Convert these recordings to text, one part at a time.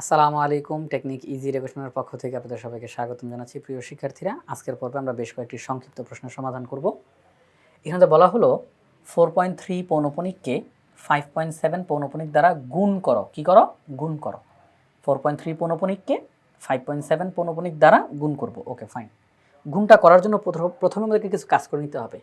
আসসালামু আলাইকুম। Technique easy রেভিশনের পক্ষ থেকে আপনাদের সবাইকে স্বাগতম জানাচ্ছি। প্রিয় শিক্ষার্থীরা, আজকের পর্বে আমরা বেশ কয়েকটি সংক্ষিপ্ত প্রশ্নের সমাধান করব। এখানে বলা হলো 4.3 পৌনঃপুনিককে 5.7 পৌনঃপুনিক দ্বারা গুণ করো। কি করো? গুণ করো। 4.3 পৌনঃপুনিককে 5.7 পৌনঃপুনিক দ্বারা গুণ করব। ওকে, ফাইন। গুণটা করার জন্য প্রথমে আমাদেরকে কিছু কাজ করে নিতে হবে।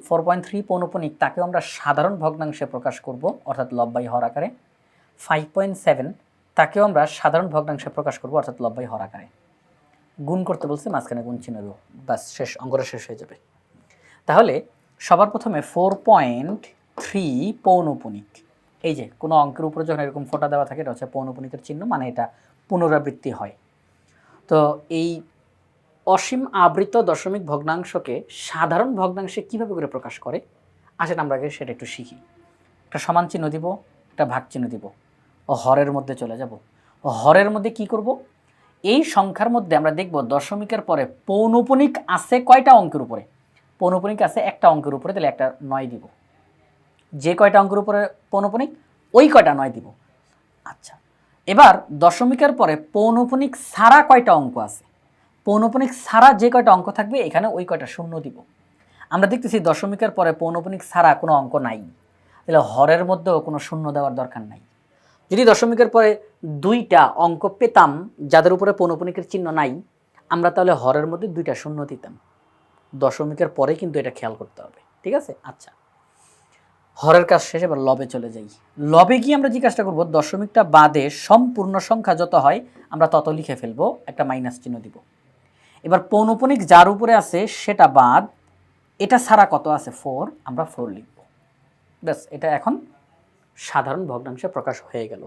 4.3 পৌনঃপুনিক তাকে আমরা সাধারণ ভগ্নাংশে প্রকাশ করব, অর্থাৎ লব বাই হর আকারে। 5.7 তাকেও আমরা সাধারণ ভগ্নাংশে প্রকাশ করব, অর্থাৎ লব বাই হর আকারে। গুণ করতে বলছে, মাঝখানে গুণ চিহ্ন দেবো, বাস শেষ, অঙ্কটা শেষ হয়ে যাবে। তাহলে সবার প্রথমে 4.3 পৌনঃপুনিক, এই যে কোনো অঙ্কের উপরে যখন এরকম ফোঁটা দেওয়া থাকে এটা হচ্ছে পৌনঃপুনিকের চিহ্ন, মানে এটা পুনরাবৃত্তি হয়। তো এই অসীম আবৃত দশমিক ভগ্নাংশকে সাধারণ ভগ্নাংশে কীভাবে করে প্রকাশ করে, আসেন আমরা আগে সেটা একটু শিখি। একটা সমান চিহ্ন দিব, একটা ভাগ চিহ্ন দিব, ও হরের মধ্যে চলে যাব। ও হরের মধ্যে কি করব? এই সংখ্যার মধ্যে আমরা দেখব দশমিকের পরে পৌনঃপুনিক আছে কয়টা অঙ্কের উপরে? পৌনঃপুনিক আছে একটা অঙ্কের উপরে, তাহলে একটা 9 দিব। যে কয়টা অঙ্কের উপরে পৌনঃপুনিক, ওই কয়টা 9 দিব। আচ্ছা, এবার দশমিকের পরে পৌনঃপুনিক ছাড়া কয়টা অঙ্ক আছে? পৌনঃপুনিক ছাড়া যে কয়টা অঙ্ক থাকবে এখানে ওই কয়টা শূন্য দিব। আমরা দেখতেছি দশমিকের পরে পৌনঃপুনিক ছাড়া কোনো অঙ্ক নাই, তাহলে হরের মধ্যেও কোনো শূন্য দেওয়ার দরকার নাই। যদি দশমিকের পরে দুইটা অঙ্ক পেতাম যাদের উপরে পৌনঃপুনিকের চিহ্ন নাই, আমরা তাহলে হরের মধ্যে দুইটা শূন্য দিতাম। দশমিকের পরে কিন্তু এটা খেয়াল করতে হবে, ঠিক আছে? আচ্ছা, হরের কাজ শেষে এবার লবে চলে যাই। লবে গিয়ে আমরা যে কাজটা করবো, দশমিকটা বাদে সম্পূর্ণ সংখ্যা যত হয় আমরা তত লিখে ফেলবো, একটা মাইনাস চিহ্ন দিব। এবার পৌনঃপুনিক যার উপরে আছে সেটা বাদ, এটা ছাড়া কত আছে? 4, আমরা 4 লিখব। ব্যাস, এটা এখন সাধারণ ভগ্নাংশে প্রকাশ হয়ে গেল।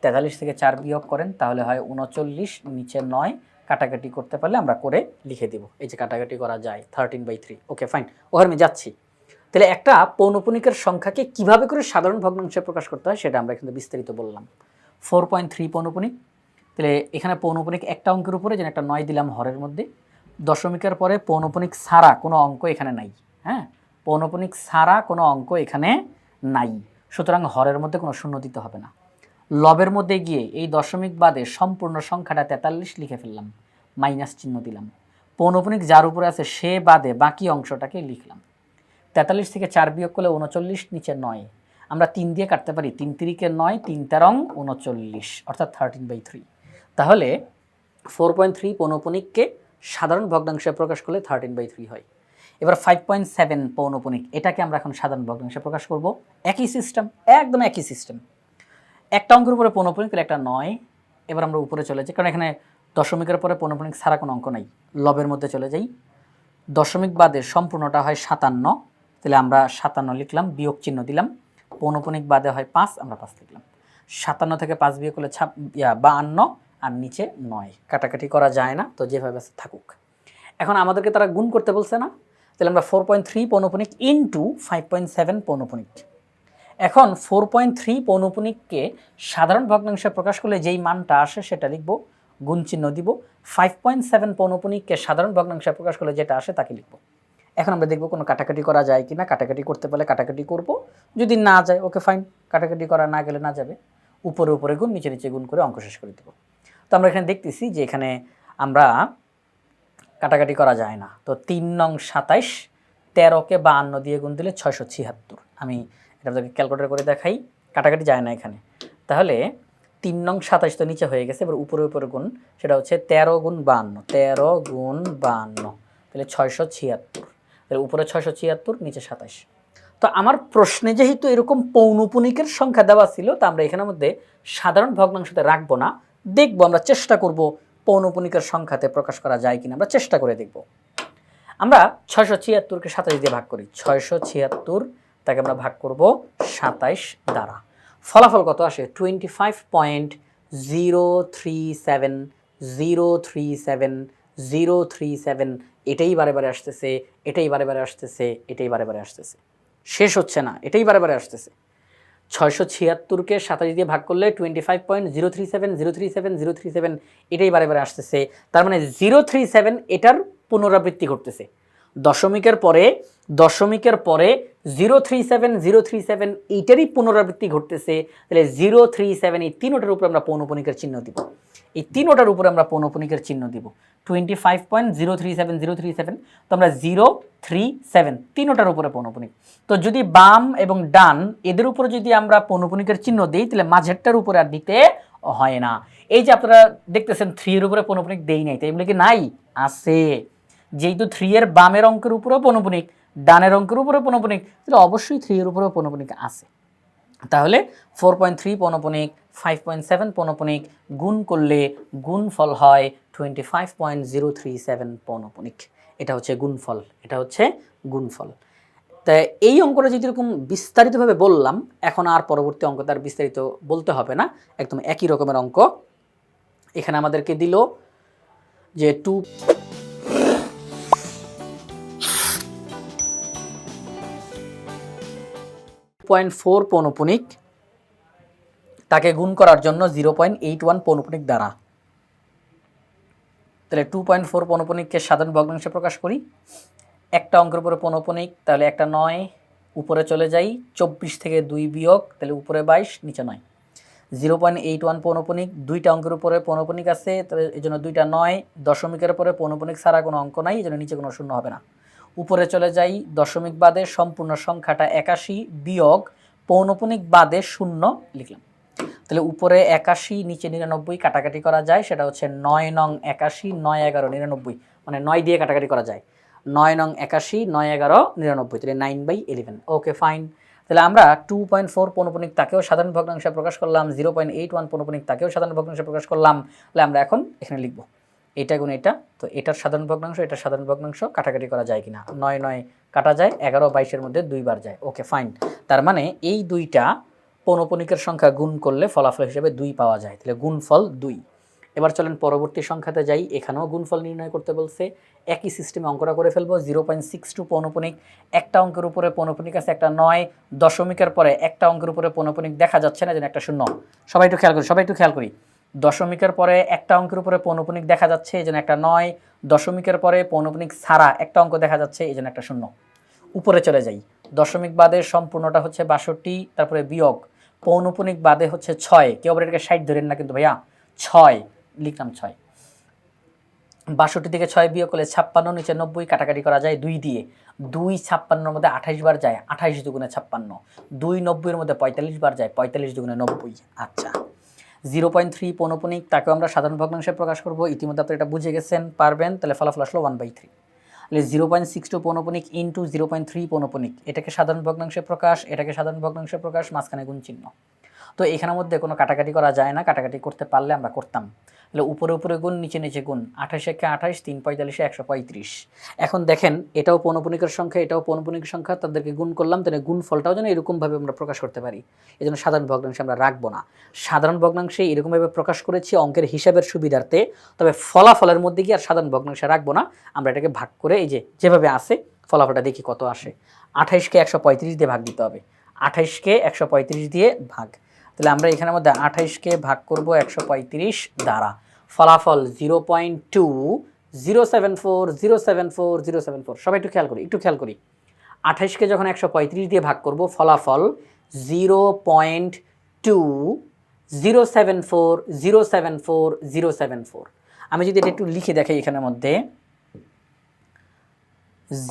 43 থেকে 4 বিয়োগ করেন তাহলে হয় 39, নিচে 9, কাটাকাটি করতে পারলে আমরা করে লিখে দিব। এই যে কাটাকাটি করা যায় 13/3। ওকে, ফাইন, ওখানে আমি যাচ্ছি। তাহলে একটা পৌনঃপুনিকের সংখ্যাকে কিভাবে করে সাধারণ ভগ্নাংশে প্রকাশ করতে হয় সেটা আমরা এখানে বিস্তারিত বললাম। 4.3 পৌনঃপুনিক, তাহলে এখানে পৌনঃপুনিক একটা অঙ্কের উপরে যেন একটা 9 দিলাম হরের মধ্যে। দশমিকের পরে পৌনঃপুনিক ছাড়া কোনো অঙ্ক এখানে নাই। হ্যাঁ, পৌনঃপুনিক ছাড়া কোনো অঙ্ক এখানে নাই, সুতরাং হরের মধ্যে কোনো শূন্য দিতে হবে না। লবের মধ্যে গিয়ে এই দশমিক বাদে সম্পূর্ণ সংখ্যাটা 43 লিখে ফেললাম, মাইনাস চিহ্ন দিলাম। পৌনঃপুনিক যার উপরে আছে সে বাদে বাকি অংশটাকে লিখলাম। 43 থেকে 4 বিয়োগ করলে 39, নিচে 9, আমরা 3 দিয়ে কাটতে পারি। 3 তিরিকে 9, 3 তেরং 39, অর্থাৎ 13/3। তাহলে 4.3 পৌনঃপুনিককে সাধারণ ভগ্নাংশে প্রকাশ করলে 13/3 হয়। এবার 5.7 পৌনঃপুনিক, এটাকে আমরা এখন সাধারণ ভগ্নাংশে প্রকাশ করব। একই সিস্টেম, একদম একই সিস্টেম। একটা অঙ্কের উপরে পৌনঃপুনিক, তাহলে একটা 9। এবার আমরা উপরে চলে যাই, কারণ এখানে দশমিকের পরে পৌনঃপুনিক ছাড়া কোনো অঙ্ক নাই। লবের মধ্যে চলে যাই, দশমিক বাদে সম্পূর্ণটা হয় 57, তাহলে আমরা 57 লিখলাম, বিয়োগ চিহ্ন দিলাম। পৌনঃপুনিক বাদে হয় 5, আমরা 5 লিখলাম। 57 থেকে 5 বিয়োগ করলে 52, আর নিচে 9, কাটাকাটি করা যায় না, তো যেভাবে আছে থাকুক। এখন আমাদেরকে তারা গুণ করতে বলছে না, তাহলে আমরা 4.3 পৌনঃপুনিক ইন্টু 5.7 পৌনঃপুনিক। এখন 4.3 পৌনঃপুনিককে সাধারণ ভগ্নাংশে প্রকাশ করলে যেই মানটা আসে সেটা লিখব, গুণ চিহ্ন দিব। 5.7 পৌনঃপুনিককে সাধারণ ভগ্নাংশে প্রকাশ করলে যেটা আসে তাকে লিখব। এখন আমরা দেখব কোনো কাটাকাটি করা যায় কি না। কাটাকাটি করতে পারলে কাটাকাটি করব, যদি না যায় ওকে ফাইন, কাটাকাটি করা না গেলে না যাবে। উপরে উপরে গুণ, নিচে নিচে গুণ করে অঙ্ক শেষ করে দেব। তো আমরা এখানে দেখতেছি যে এখানে আমরা কাটাকাটি করা যায় না, তো 3 নং 27, 13কে 52 দিয়ে গুণ দিলে 676। আমি এটা আপনাকে ক্যালকুলেটর করে দেখাই, কাটাকাটি যায় না এখানে। তাহলে 3 নং 27 তো নিচে হয়ে গেছে, এবার উপরে উপরে গুণ, সেটা হচ্ছে 13 গুণ 52, 13 গুণ 52, তাহলে 676। তাহলে উপরে 676, নিচে 27। তো আমার প্রশ্নে যেহেতু এরকম পৌনঃপুনিকের সংখ্যা দেওয়া ছিল, তা আমরা এখানের মধ্যে সাধারণ ভগ্নাংশতে রাখবো না, দেখবো, আমরা চেষ্টা করব পৌনঃপুনিকের সংখ্যাতে প্রকাশ করা যায় কিনা, আমরা চেষ্টা করে দেখব। আমরা 676কে 27 দিয়ে ভাগ করি। 676 তাকে আমরা ভাগ করব 27 দ্বারা। ফলাফল কত আসে? 25.037, এটাই বারে বারে আসতেছে, এটাই বারে বারে আসতেছে, এটাই বারে বারে আসতেছে, শেষ হচ্ছে না, এটাই বারে বারে আসতেছে। 676কে 27 দিয়ে ভাগ করলে 25.037, এটাই বারে বারে আসতেছে। তার মানে 037 এটার পুনরাবৃত্তি করতেছে। দশমিকের পরে 037 এইটারই পুনরাবৃত্তি ঘটতেছে, তাহলে 037 এই তিনোটার উপরে আমরা পৌনঃপুনিকের চিহ্ন দিব। এই তিনোটার উপরে আমরা পৌনঃপুনিকের চিহ্ন দিব। 25.037 তো আমরা 037 তিনোটার উপরে পৌনঃপুনিক। তো যদি বাম এবং ডান এদের উপরে যদি আমরা পৌনঃপুনিকের চিহ্ন দিই, তাহলে মাঝেরটার উপরে আর দিতে হয় না। এই যে আপনারা দেখতেছেন 3 এর উপরে পৌনঃপুনিক দেই নাই, তাই বলে কি নাই? আছে। যেহেতু 3 এর বামের অঙ্কের উপরেও পৌনঃপুনিক, ডানের অঙ্কের উপরেও পৌনঃপুনিক, তাহলে অবশ্যই 3 এর উপরেও পৌনঃপুনিক আছে। তাহলে 4.3 পৌনঃপুনিক 5.7 পৌনঃপুনিক গুণ করলে গুণফল হয় 25.037 পৌনঃপুনিক। এটা হচ্ছে গুণফল। তাই এই অঙ্কটা যদি এরকম বিস্তারিতভাবে বললাম, এখন আর পরবর্তী অঙ্ক তার বিস্তারিত বলতে হবে না, একদম একই রকমের অঙ্ক। এখানে আমাদেরকে দিল যে 2.4 পৌনঃপুনিক তাকে গুণ করার জন্য 0.81 পৌনঃপুনিক দ্বারা। তাহলে 2.4 পৌনঃপুনিককে সাধারণ ভগ্নাংশে প্রকাশ করি। একটা অঙ্কের উপরে পৌনঃপুনিক, তাহলে একটা 9, উপরে চলে যাই 24 থেকে 2 বিয়োগ, তাহলে উপরে 22 নিচে 9। 0.81 পৌনঃপুনিক, দুইটা অঙ্কের উপরে পৌনঃপুনিক আছে, তাহলে এই জন্য দুইটা 9, দশমিকের পরে পৌনঃপুনিক ছাড়া কোনো অঙ্ক নাই, এই জন্য নিচে কোনো শূন্য হবে না। উপরে চলে যাই, দশমিক বাদে সম্পূর্ণ সংখ্যাটা 81 বিয়োগ পৌনঃপুনিক বাদে 0 লিখলাম। তাহলে উপরে 81 নিচে 99 কাটাকাটি করা যায়, সেটা হচ্ছে 9 নং 81 9 11 99, মানে 9 দিয়ে কাটাকাটি করা যায়। 9 নং 81 9 11 99, তাহলে 9/11। Okay fine. তাহলে আমরা 2.4 পৌনঃপুনিক তাকেও সাধারণ ভগ্নাংশে প্রকাশ করলাম, 0.81 পৌনঃপুনিক তাকেও সাধারণ ভগ্নাংশে প্রকাশ করলাম। তাহলে আমরা এখন এখানে লিখব এটা গুণ এটা, তো এটার সাধারণ ভগ্নাংশ এটার সাধারণ ভগ্নাংশ কাটাকাটি করা যায় কিনা। 9 9 কাটা যায়, 11 22-এর মধ্যে 2 বার যায়। Okay fine. তার মানে এই দুইটা পৌনঃপুনিকের সংখ্যা গুণ করলে ফলাফল হিসেবে 2 পাওয়া যায়, তাহলে গুণফল 2। এবার চলেন পরবর্তী সংখ্যাতে যাই, এখানেও গুণফল নির্ণয় করতে বলছে। একই সিস্টেমে অঙ্কটা করে ফেলবো। 0.62 পৌনঃপুনিক, একটা অঙ্কের উপরে পৌনঃপুনিক আছে একটা 9, দশমিকের পরে একটা অঙ্কের উপরে পৌনঃপুনিক দেখা যাচ্ছে না, যেন একটা 0। সবাই একটু খেয়াল করি। দশমিকের পরে একটা অঙ্কের উপরে পৌনঃপুনিক দেখা যাচ্ছে, এই জন্য একটা 9, দশমিকের পরে পৌনঃপুনিক ছাড়া একটা অঙ্ক দেখা যাচ্ছে, এই জন্য একটা 0। উপরে চলে যাই, দশমিক বাদে সম্পূর্ণটা হচ্ছে 62, তারপরে বিয়োগ পৌনঃপুনিক বাদে হচ্ছে 6, কেউ আবার এটাকে 60 ধরেন না কিন্তু ভাইয়া, 6 লিখলাম 6। 62 থেকে 6 বিয়োগ করলে 56, নিচে 90 কাটাকাটি করা যায় 2 দিয়ে। 2 56-এর মধ্যে 28 বার যায়, 28 দুগুণে 56। 2 90-এর মধ্যে 45 বার যায়, 45 দুগুণে 90। আচ্ছা, 0.3 পৌনঃপুনিক তাকেও আমরা সাধারণ ভগ্নাংশে প্রকাশ করব। ইতিমধ্যে আপনি এটা বুঝে গেছেন, পারবেন। তাহলে ফলাফল আসলো 1/3। তাহলে 0.62 পৌনঃপুনিক ইন্টু 0.3 পৌনঃপুনিক, এটাকে সাধারণ ভগ্নাংশে প্রকাশ, এটাকে সাধারণ ভগ্নাংশে প্রকাশ, মাঝখানে গুণ চিহ্ন। তো এখানের মধ্যে কোনো কাটাকাটি করা যায় না, কাটাকাটি করতে পারলে আমরা করতাম। তাহলে উপরে গুণ, নিচে গুণ, 28 একে 28, 3 45 135। এখন দেখেন এটাও পৌনঃপুনিকের সংখ্যা, এটাও পৌনঃপুনিকের সংখ্যা, তাদেরকে গুণ করলাম, তাহলে গুণফলটাও যেন এরকমভাবে আমরা প্রকাশ করতে পারি। এই জন্য সাধারণ ভগ্নাংশে আমরা রাখবো না। সাধারণ ভগ্নাংশে এরকমভাবে প্রকাশ করেছি অঙ্কের হিসাবের সুবিধার্থে, তবে ফলাফলের মধ্যে কি আর সাধারণ ভগ্নাংশে রাখবো না। আমরা এটাকে ভাগ করে এই যে যেভাবে আসে ফলাফলটা দেখি কত আসে। 28কে 135 দিয়ে ভাগ দিতে হবে, 28কে 135 দিয়ে ভাগ। তাহলে আমরা এখানের মধ্যে 28কে ভাগ করব 135 দ্বারা, ফলাফল 0.2074। সবাই একটু খেয়াল করি। 28কে যখন 135 দিয়ে ভাগ করব, ফলাফল 0.2074। আমি যদি এটা একটু লিখে দেখাই এখানের মধ্যে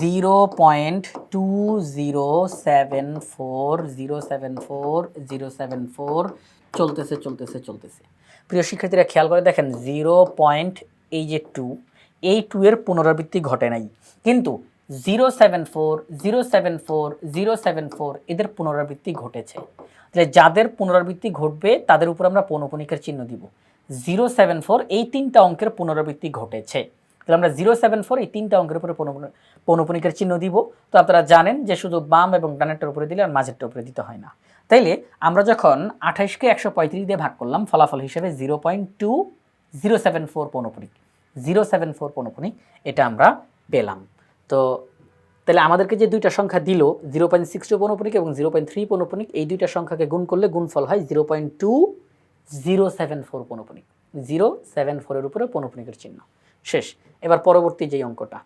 0.2074 চলতেছে। প্রিয় শিক্ষার্থীরা খেয়াল করে দেখেন, 0.2 এই 2 এর পুনরাবৃত্তি ঘটে নাই, কিন্তু 0.74 এদের পুনরাবৃত্তি ঘটেছে। তাহলে যাদের পুনরাবৃত্তি ঘটবে তাদের উপর আমরা পৌনঃপুনিকের চিহ্ন দিব। 0.74 এই 3টা অঙ্কের পুনরাবৃত্তি ঘটেছে, তাহলে আমরা 0.74 এই 3টা অঙ্কের উপরে পৌনঃপুনিকের চিহ্ন দিব। তো আপনারা জানেন যে শুধু বাম এবং ডানেরটার উপরে দিলে আর মাঝেরটার উপরে দিতে হয় না। তাইলে আমরা যখন 28কে 135 দিয়ে ভাগ করলাম, ফলাফল হিসেবে 0.2074 পৌনঃপুনিক এটা আমরা পেলাম। তো তাহলে আমাদেরকে যে দুইটা সংখ্যা দিল, 0.62 পৌনঃপুনিক এবং 0.3 পৌনঃপুনিক, এই দুইটা সংখ্যাকে গুণ করলে গুণফল হয় 0.2074 পৌনঃপুনিক। 0.74 এর উপরে পৌনঃপুনিকের চিহ্ন শেষ। এবার পরবর্তী যেই অঙ্কটা,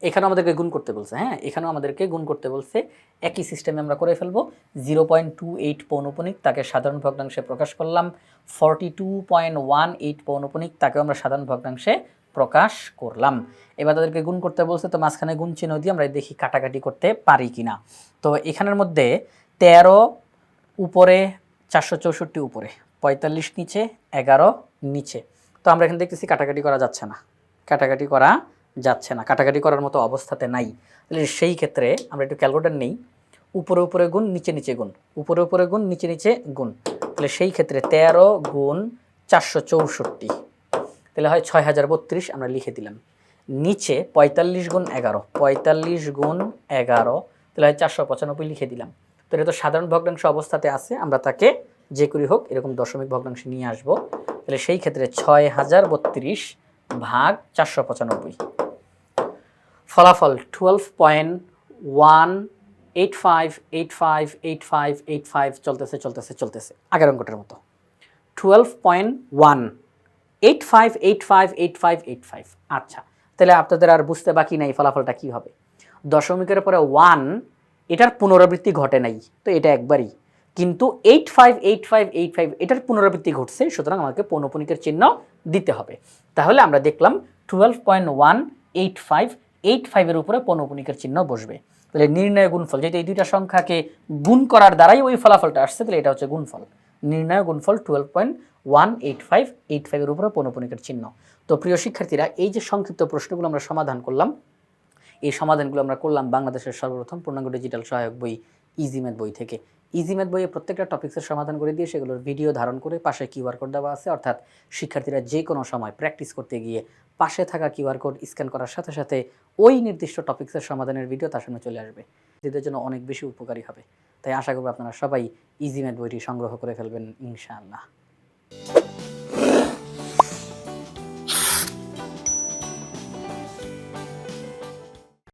এখানেও আমাদেরকে গুণ করতে বলছে, হ্যাঁ এখানেও আমাদেরকে গুণ করতে বলছে। একই সিস্টেমে আমরা করে ফেলবো। 0.28 পৌনপুনিক তাকে সাধারণ ভগ্নাংশে প্রকাশ করলাম, 42.18 পৌনপুনিক তাকেও আমরা সাধারণ ভগ্নাংশে প্রকাশ করলাম। এবার তাদেরকে গুণ করতে বলছে, তো মাঝখানে গুণ চিহ্ন দিয়ে আমরা দেখি কাটাকাটি করতে পারি কিনা। তো এখানের মধ্যে 13 উপরে, 464 উপরে, 45 নিচে, 11 নিচে। তো আমরা এখানে দেখতেছি কাটাকাটি করা যাচ্ছে না, কাটাকাটি করা যাচ্ছে না, কাটাকাটি করার মতো অবস্থাতে নাই। তাহলে সেই ক্ষেত্রে আমরা একটু ক্যালকুলেটর নেই, উপরে উপরে গুণ, নিচে নিচে গুণ, উপরে উপরে গুণ, নিচে নিচে গুণ। তাহলে সেই ক্ষেত্রে 13 গুণ 464, তাহলে হয় 6032, আমরা লিখে দিলাম। নিচে 45 গুণ 11, 45 গুণ 11, তাহলে হয় 495 লিখে দিলাম। তো এটা তো সাধারণ ভগ্নাংশ অবস্থাতে আছে, আমরা তাকে যে করি হোক এরকম দশমিক ভগ্নাংশে নিয়ে আসব। তাহলে সেই ক্ষেত্রে 6032 ভাগ 495, ফলাফল 12.185858585 চলতেছে চলতেছে চলতেছে, আগের অঙ্কটার মতো 12.185858585। আচ্ছা, তাহলে আপনাদের আর বুঝতে বাকি নাই ফলাফলটা কি হবে। দশমিকের পরে 1, এটার পুনরাবৃত্তি ঘটে নাই, তো এটা একবারই, কিন্তু 858585 এটার পুনরাবৃত্তি ঘটছে, সুতরাং আমাকে পৌনপুনিকের চিহ্ন দিতে হবে। তাহলে আমরা দেখলাম 12.18585 এর উপরে পৌনপুনিকের চিহ্ন বসবে। তাহলে নির্ণয় গুণফল, যেহেতু এই দুইটা সংখ্যাকে গুণ করার দ্বারাই ওই ফলাফলটা আসছে, তাহলে এটা হচ্ছে গুণফল। নির্ণয় গুণফল 12.18585 এর উপরে পৌনপুনিকের চিহ্ন। তো প্রিয় শিক্ষার্থীরা, এই যে সংক্ষিপ্ত প্রশ্নগুলো আমরা সমাধান করলাম, এই সমাধানগুলো আমরা করলাম বাংলাদেশের সর্বপ্রথম পূর্ণাঙ্গ ডিজিটাল সহায়ক বই ইজি ম্যাথ বই থেকে। ইজি ম্যাথ বইয়ে প্রত্যেকটা টপিক্সের সমাধান করে দিয়ে সেগুলোর ভিডিও ধারণ করে পাশে কিউআর কোড দেওয়া আছে, অর্থাৎ শিক্ষার্থীরা যে কোনো সময় প্র্যাকটিস করতে গিয়ে পাশে থাকা কিউআর কোড স্ক্যান করার সাথে সাথে ওই নির্দিষ্ট টপিক্সের সমাধানের ভিডিও তার সামনে চলে আসবে, এদের জন্য অনেক বেশি উপকারী হবে। তাই আশা করব আপনারা সবাই ইজি ম্যাথ বইটি সংগ্রহ করে ফেলবেন ইনশাআল্লাহ।